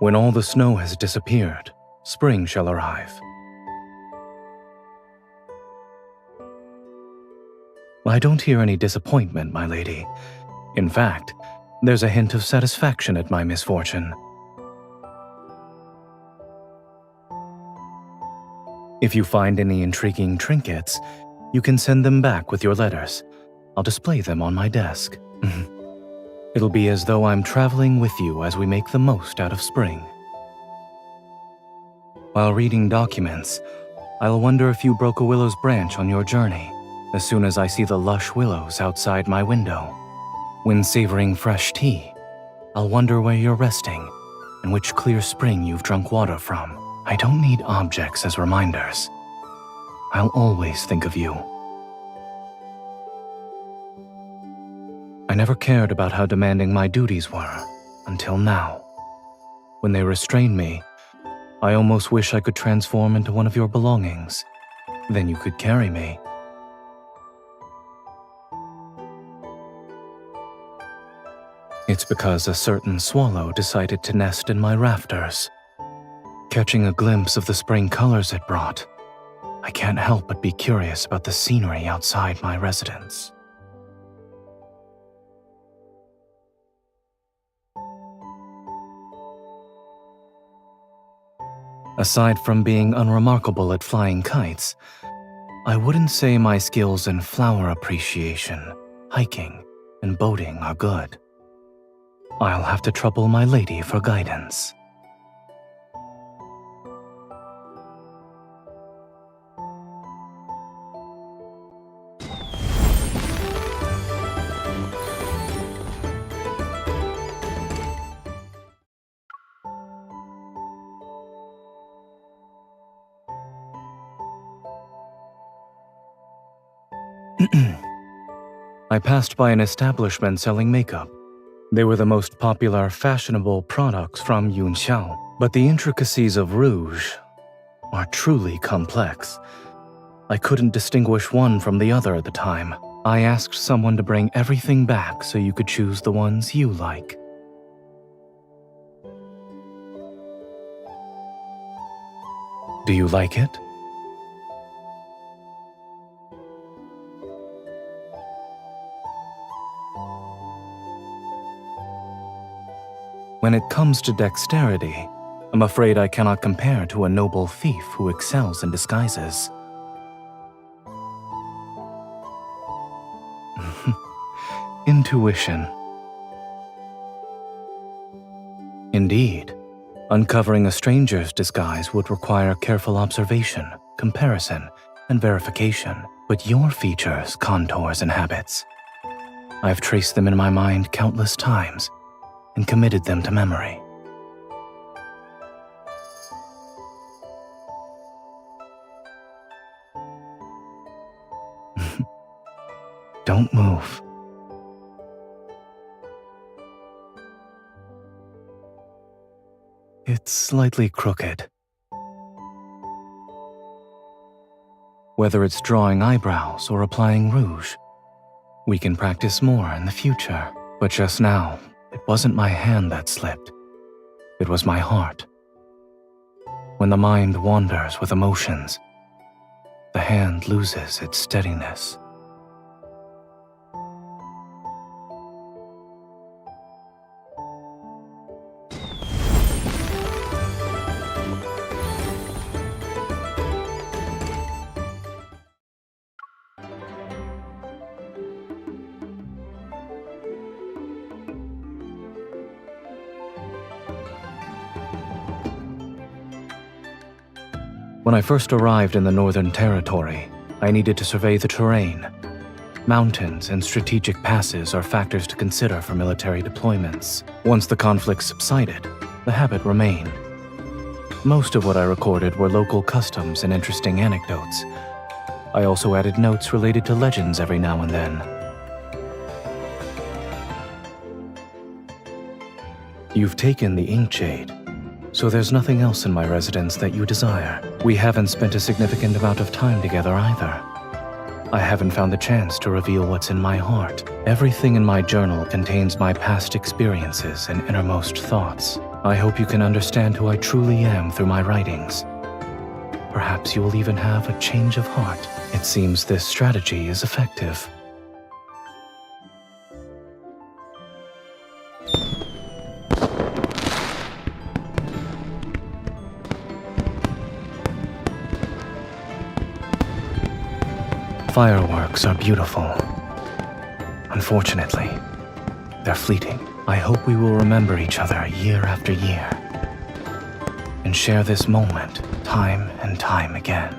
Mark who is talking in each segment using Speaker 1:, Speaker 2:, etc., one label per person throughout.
Speaker 1: When all the snow has disappeared, spring shall arrive. I don't hear any disappointment, my lady. In fact, there's a hint of satisfaction at my misfortune. If you find any intriguing trinkets, you can send them back with your letters. I'll display them on my desk. It'll be as though I'm traveling with you as we make the most out of spring. While reading documents, I'll wonder if you broke a willow's branch on your journey, as soon as I see the lush willows outside my window. When savoring fresh tea, I'll wonder where you're resting and which clear spring you've drunk water from. I don't need objects as reminders. I'll always think of you. I never cared about how demanding my duties were, until now. When they restrained me, I almost wish I could transform into one of your belongings. Then you could carry me. It's because a certain swallow decided to nest in my rafters. Catching a glimpse of the spring colors it brought, I can't help but be curious about the scenery outside my residence. Aside from being unremarkable at flying kites, I wouldn't say my skills in flower appreciation, hiking, and boating are good. I'll have to trouble my lady for guidance. I passed by an establishment selling makeup. They were the most popular fashionable products from Yunxiao, but the intricacies of rouge are truly complex. I couldn't distinguish one from the other at the time. I asked someone to bring everything back so you could choose the ones you like. Do you like it? When it comes to dexterity, I'm afraid I cannot compare to a noble thief who excels in disguises. Intuition. Indeed, uncovering a stranger's disguise would require careful observation, comparison, and verification. But your features, contours, and habits, I've traced them in my mind countless times and committed them to memory. Don't move. It's slightly crooked. Whether it's drawing eyebrows or applying rouge, we can practice more in the future. But just now, it wasn't my hand that slipped. It was my heart. When the mind wanders with emotions, the hand loses its steadiness. When I first arrived in the Northern Territory, I needed to survey the terrain. Mountains and strategic passes are factors to consider for military deployments. Once the conflict subsided, the habit remained. Most of what I recorded were local customs and interesting anecdotes. I also added notes related to legends every now and then. You've taken the inkshade, so there's nothing else in my residence that you desire. We haven't spent a significant amount of time together either. I haven't found the chance to reveal what's in my heart. Everything in my journal contains my past experiences and innermost thoughts. I hope you can understand who I truly am through my writings. Perhaps you will even have a change of heart. It seems this strategy is effective. Fireworks are beautiful. Unfortunately, they're fleeting. I hope we will remember each other year after year and share this moment time and time again.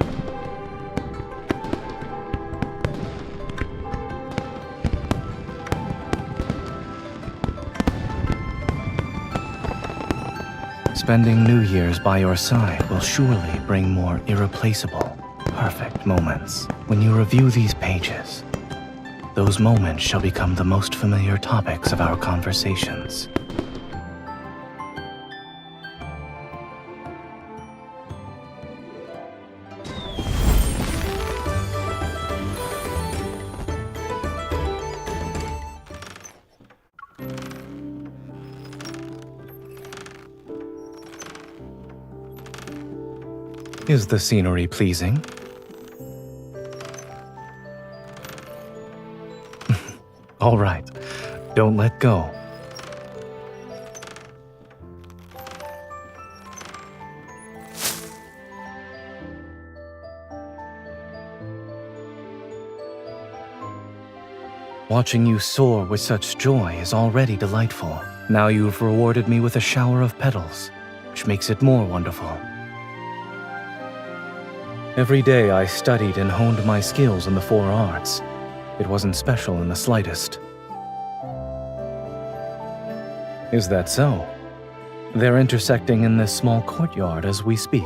Speaker 1: Spending New Year's by your side will surely bring more irreplaceable, perfect moments. When you review these pages, those moments shall become the most familiar topics of our conversations. Is the scenery pleasing? All right, don't let go. Watching you soar with such joy is already delightful. Now you've rewarded me with a shower of petals, which makes it more wonderful. Every day I studied and honed my skills in the four arts. It wasn't special in the slightest. Is that so? They're intersecting in this small courtyard as we speak.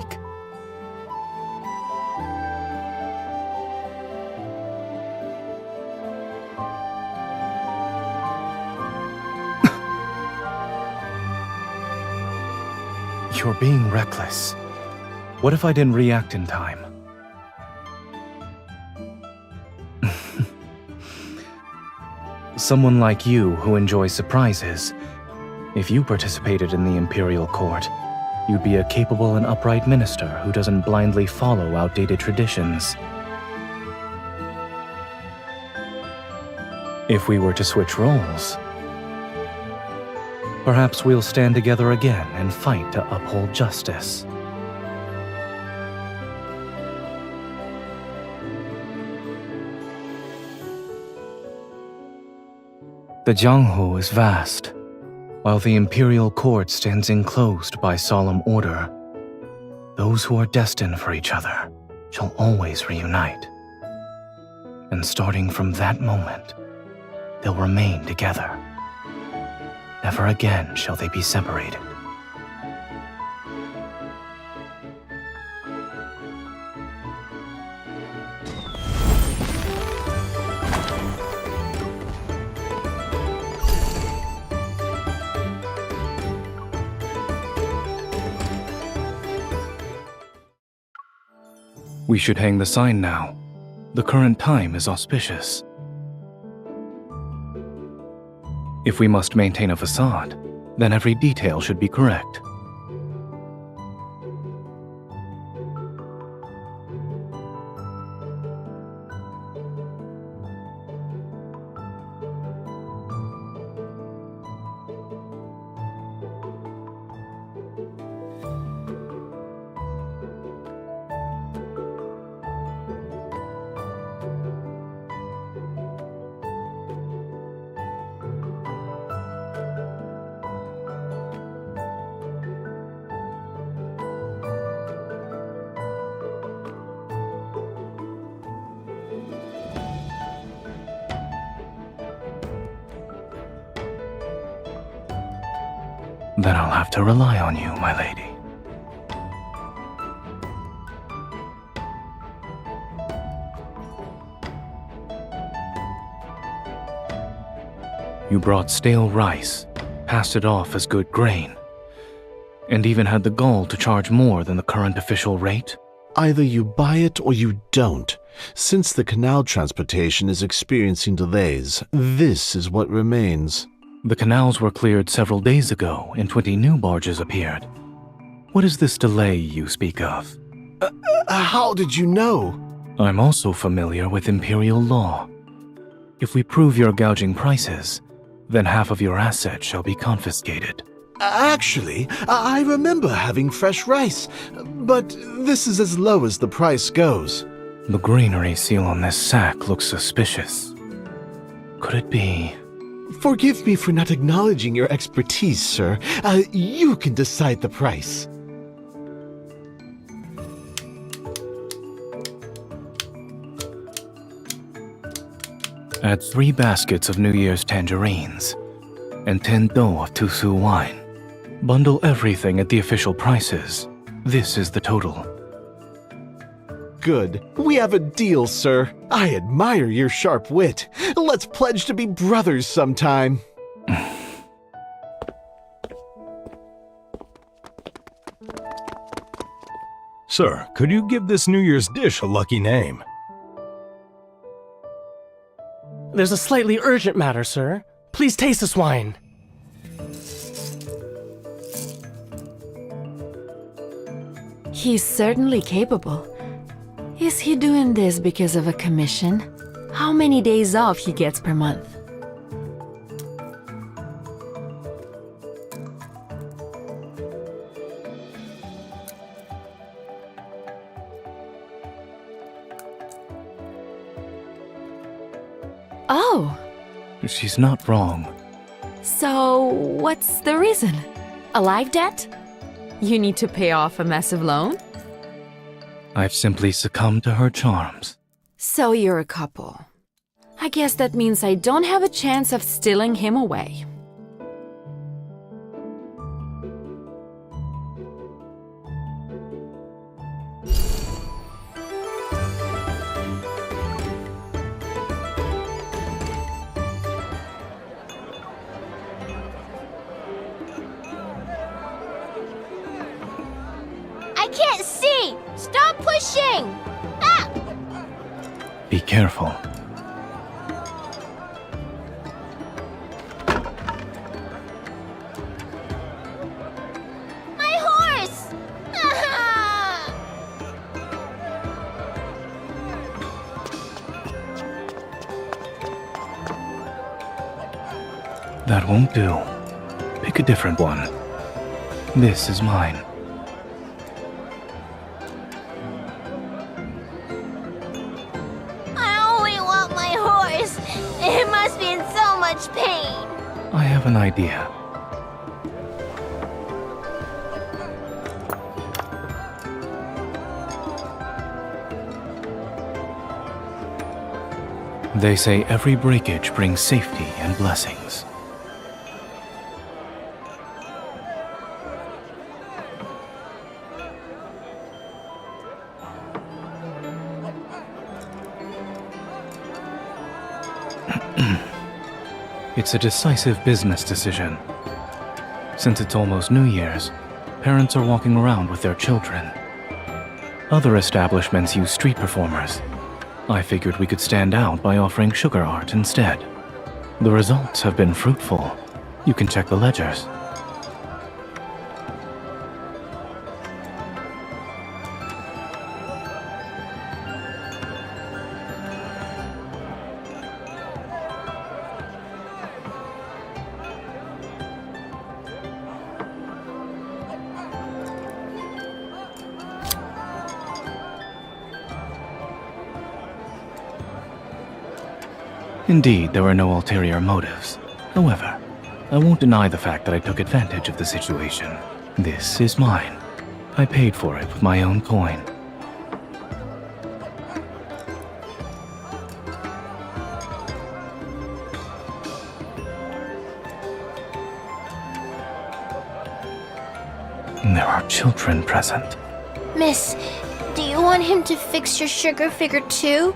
Speaker 1: You're being reckless. What if I didn't react in time? Someone like you who enjoys surprises, if you participated in the Imperial Court, you'd be a capable and upright minister who doesn't blindly follow outdated traditions. If we were to switch roles, perhaps we'll stand together again and fight to uphold justice. The Jianghu is vast, while the Imperial Court stands enclosed by solemn order. Those who are destined for each other shall always reunite. And starting from that moment, they'll remain together. Never again shall they be separated. We should hang the sign now. The current time is auspicious. If we must maintain a facade, then every detail should be correct. Then I'll have to rely on you, my lady. You brought stale rice, passed it off as good grain, and even had the gall to charge more than the current official rate?
Speaker 2: Either you buy it or you don't. Since the canal transportation is experiencing delays, this is what remains.
Speaker 1: The canals were cleared several days ago and 20 new barges appeared. What is this delay you speak of?
Speaker 2: How did you know?
Speaker 1: I'm also familiar with imperial law. If we prove you're gouging prices, then half of your assets shall be confiscated.
Speaker 2: Actually, I remember having fresh rice, but this is as low as the price goes.
Speaker 1: The granary seal on this sack looks suspicious. Could it be?
Speaker 2: Forgive me for not acknowledging your expertise, sir. You can decide the price.
Speaker 1: Add 3 baskets of New Year's tangerines and 10 dough of Tusu wine. Bundle everything at the official prices. This is the total.
Speaker 2: Good. We have a deal, sir. I admire your sharp wit. Let's pledge to be brothers sometime.
Speaker 3: Sir, could you give this New Year's dish a lucky name?
Speaker 4: There's a slightly urgent matter, sir. Please taste this wine.
Speaker 5: He's certainly capable. Is he doing this because of a commission? How many days off he gets per month? Oh,
Speaker 1: She's not wrong.
Speaker 5: so what's the reason? A life debt? You need to pay off a massive loan?
Speaker 1: I've simply succumbed to her charms.
Speaker 5: So you're a couple. I guess that means I don't have a chance of stealing him away.
Speaker 6: I can't see! Stop pushing! Ah!
Speaker 1: Be careful.
Speaker 6: My horse! Ah!
Speaker 1: That won't do. Pick a different one. This is mine.
Speaker 6: I only want my horse! It must be in so much pain!
Speaker 1: I have an idea. They say every breakage brings safety and blessings. It's a decisive business decision. Since it's almost New Year's, parents are walking around with their children. Other establishments use street performers. I figured we could stand out by offering sugar art instead. The results have been fruitful. You can check the ledgers. Indeed, there were no ulterior motives. However, I won't deny the fact that I took advantage of the situation. This is mine. I paid for it with my own coin. There are children present.
Speaker 6: Miss, do you want him to fix your sugar figure too?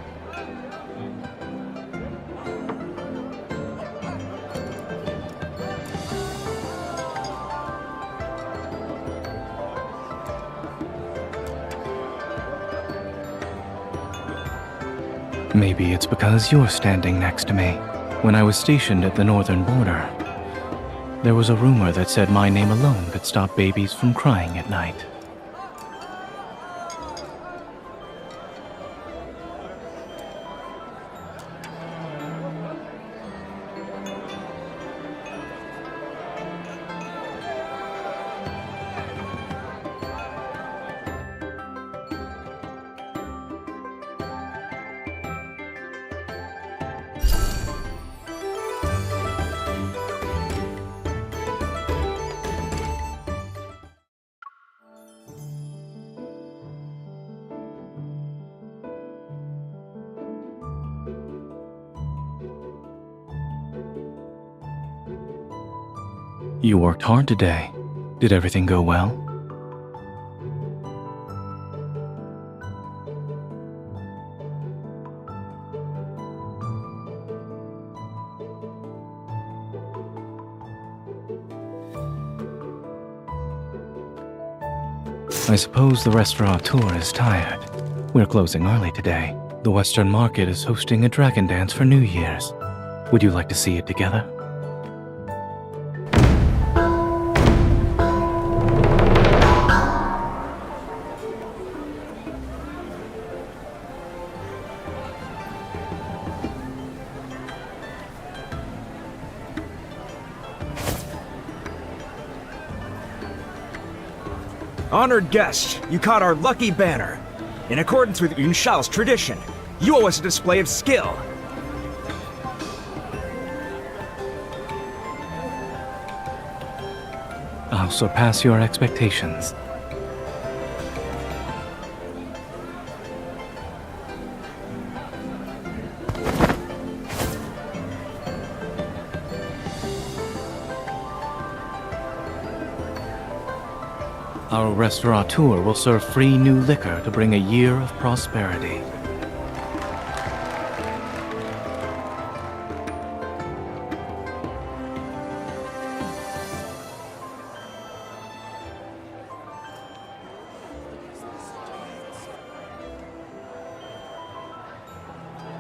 Speaker 1: Maybe it's because you're standing next to me. When I was stationed at the northern border, There was a rumor that said my name alone could stop babies from crying at night. You worked hard today. Did everything go well? I suppose the restaurateur is tired. We're closing early today. The Western Market is hosting a dragon dance for New Year's. Would you like to see it together?
Speaker 7: Honored guest, you caught our lucky banner. In accordance with Yunshao's tradition, you owe us a display of skill.
Speaker 1: I'll surpass your expectations. Our restaurateur will serve free new liquor to bring a year of prosperity.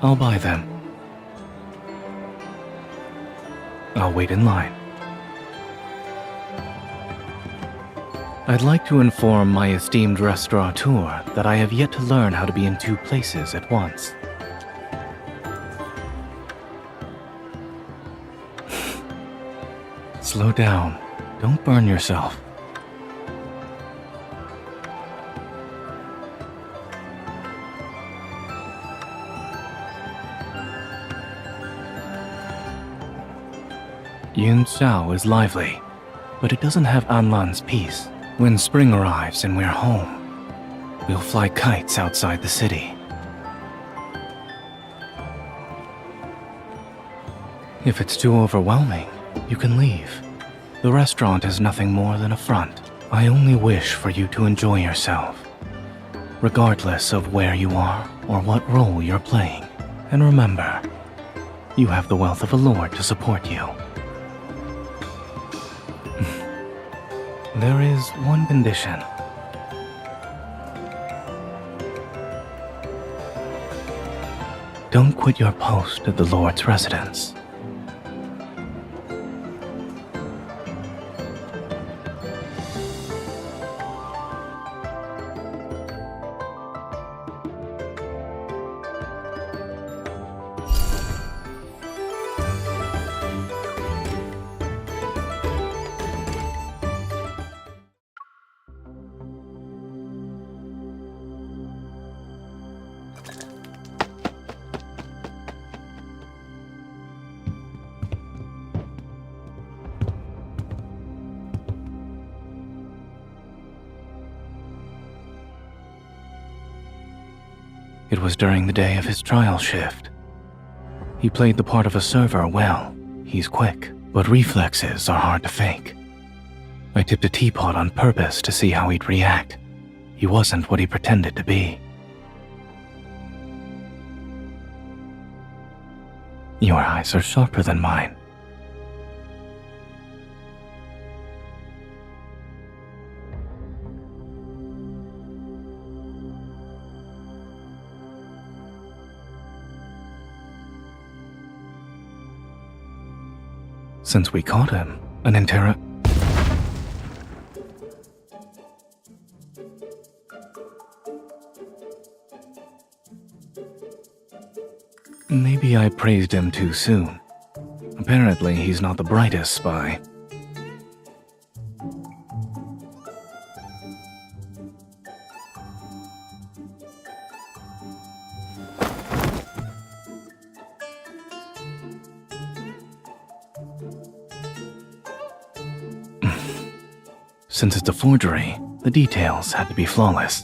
Speaker 1: I'll buy them. I'll wait in line. I'd like to inform my esteemed restaurateur that I have yet to learn how to be in two places at once. Slow down. Don't burn yourself. Yunsao is lively, but it doesn't have Anlan's peace. When spring arrives and we're home, we'll fly kites outside the city. If it's too overwhelming, you can leave. The restaurant is nothing more than a front. I only wish for you to enjoy yourself, regardless of where you are or what role you're playing. And remember, you have the wealth of a lord to support you. There is one condition. Don't quit your post at the Lord's residence. It was during the day of his trial shift. He played the part of a server well. He's quick, but reflexes are hard to fake. I tipped a teapot on purpose to see how he'd react. He wasn't what he pretended to be. Your eyes are sharper than mine. Since we caught him, An Maybe I praised him too soon. Apparently, he's not the brightest spy. Since it's a forgery, the details had to be flawless.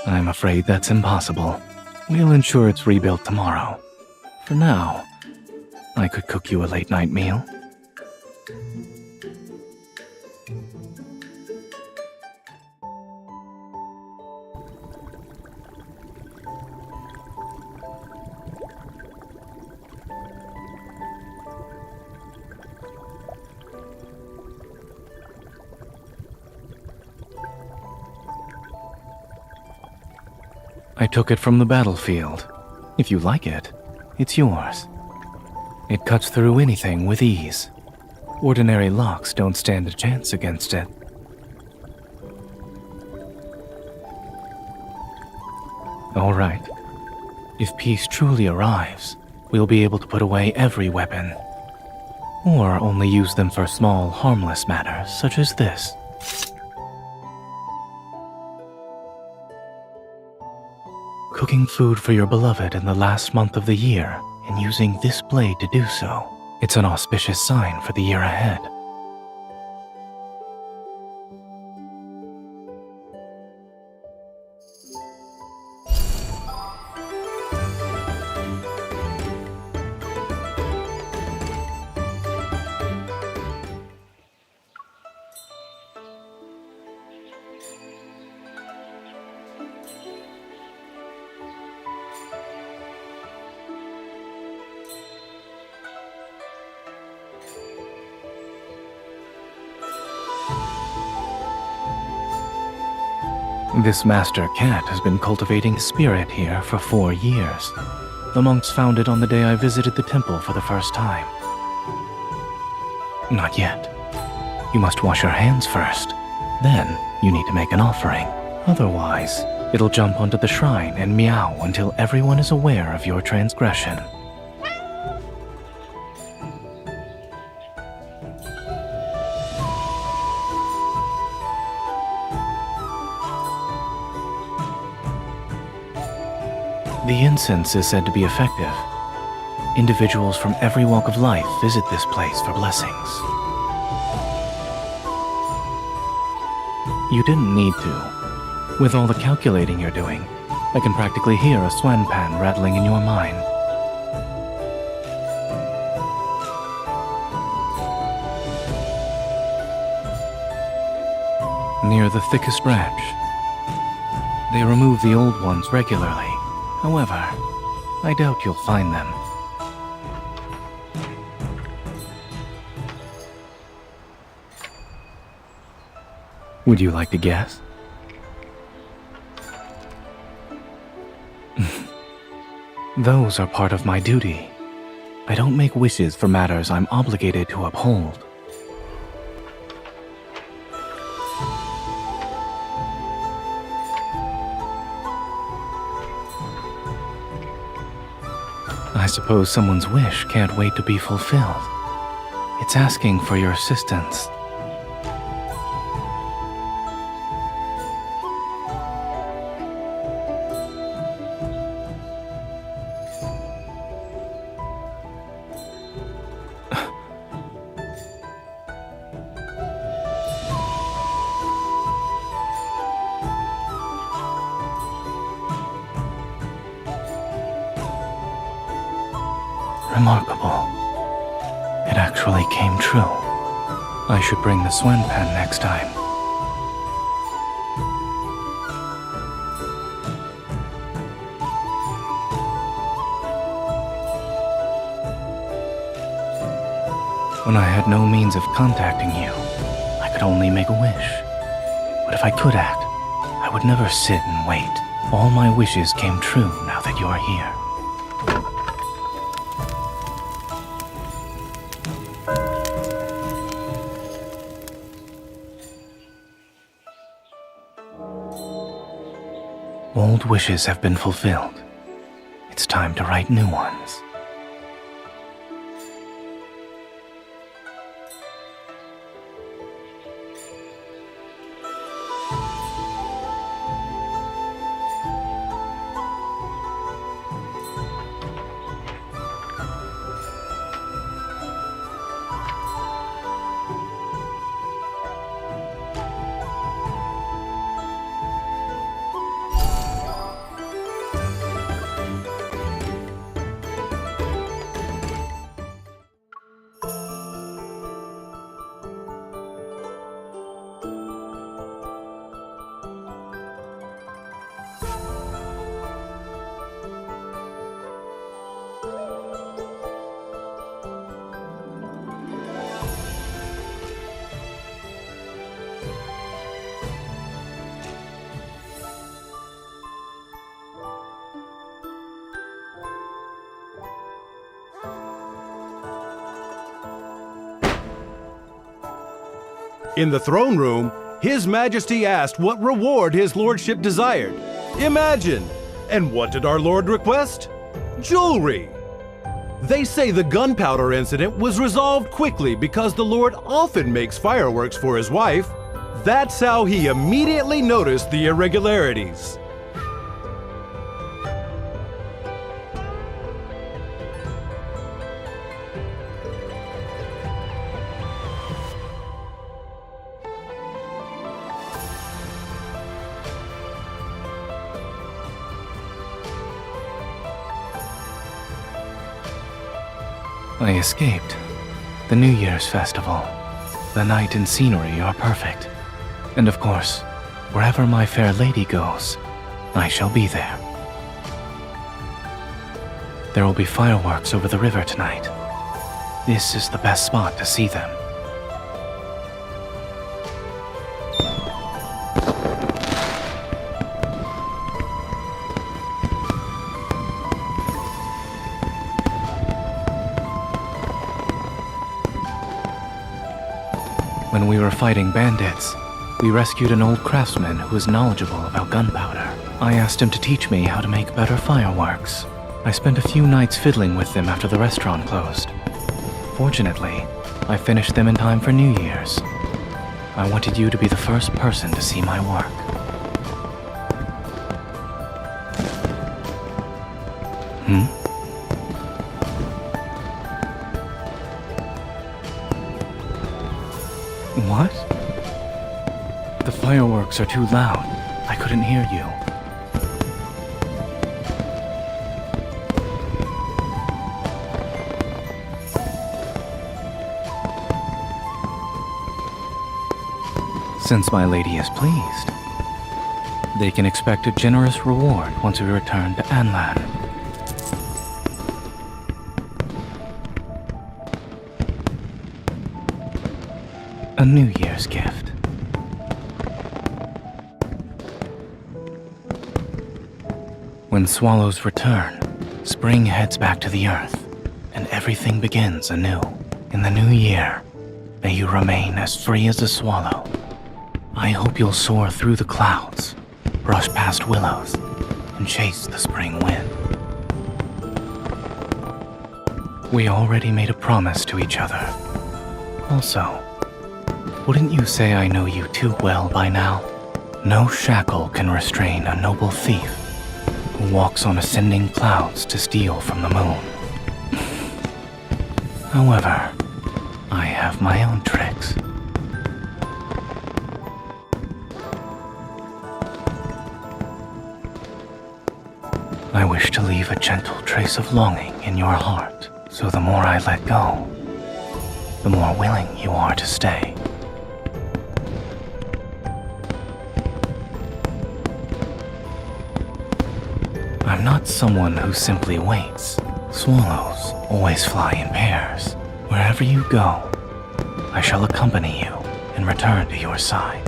Speaker 1: I'm afraid that's impossible. We'll ensure it's rebuilt tomorrow. For now, I could cook you a late-night meal. I took it from the battlefield. If you like it, it's yours. It cuts through anything with ease. Ordinary locks don't stand a chance against it. All right. If peace truly arrives, we'll be able to put away every weapon. Or only use them for small, harmless matters, such as this. Cooking food for your beloved in the last month of the year and using this blade to do so. It's an auspicious sign for the year ahead. This master cat has been cultivating spirit here for 4 years. The monks found it on the day I visited the temple for the first time. Not yet. You must wash your hands first. Then, you need to make an offering. Otherwise, it'll jump onto the shrine and meow until everyone is aware of your transgression. The incense is said to be effective. Individuals from every walk of life visit this place for blessings. You didn't need to. With all the calculating you're doing, I can practically hear a swan pan rattling in your mind. Near the thickest branch. They remove the old ones regularly. However, I doubt you'll find them. Would you like to guess? Those are part of my duty. I don't make wishes for matters I'm obligated to uphold. I suppose someone's wish can't wait to be fulfilled. It's asking for your assistance. Remarkable. It actually came true. I should bring the swan pan next time. When I had no means of contacting you, I could only make a wish. But if I could act, I would never sit and wait. All my wishes came true now that you're here. old wishes have been fulfilled. It's time to write new ones.
Speaker 3: In the throne room, His Majesty asked what reward his lordship desired. Imagine! And what did our lord request? Jewelry! They say the gunpowder incident was resolved quickly because the lord often makes fireworks for his wife. That's how he immediately noticed the irregularities.
Speaker 1: I escaped. The New Year's festival. The night and scenery are perfect. And of course, wherever my fair lady goes, I shall be there. There will be fireworks over the river tonight. This is the best spot to see them. When we were fighting bandits, we rescued an old craftsman who was knowledgeable about gunpowder. I asked him to teach me how to make better fireworks. I spent a few nights fiddling with them after the restaurant closed. Fortunately, I finished them in time for New Year's. I wanted you to be the first person to see my work. What? The fireworks are too loud. I couldn't hear you. Since my lady is pleased, they can expect a generous reward once we return to Anlan. A New Year's gift. When swallows return, spring heads back to the earth, and everything begins anew. In the new year, may you remain as free as a swallow. I hope you'll soar through the clouds, brush past willows, and chase the spring wind. We already made a promise to each other. Also, wouldn't you say I know you too well by now? No shackle can restrain a noble thief who walks on ascending clouds to steal from the moon. However, I have my own tricks. I wish to leave a gentle trace of longing in your heart, so the more I let go, the more willing you are to stay. I'm not someone who simply waits. Swallows always fly in pairs. Wherever you go, I shall accompany you and return to your side.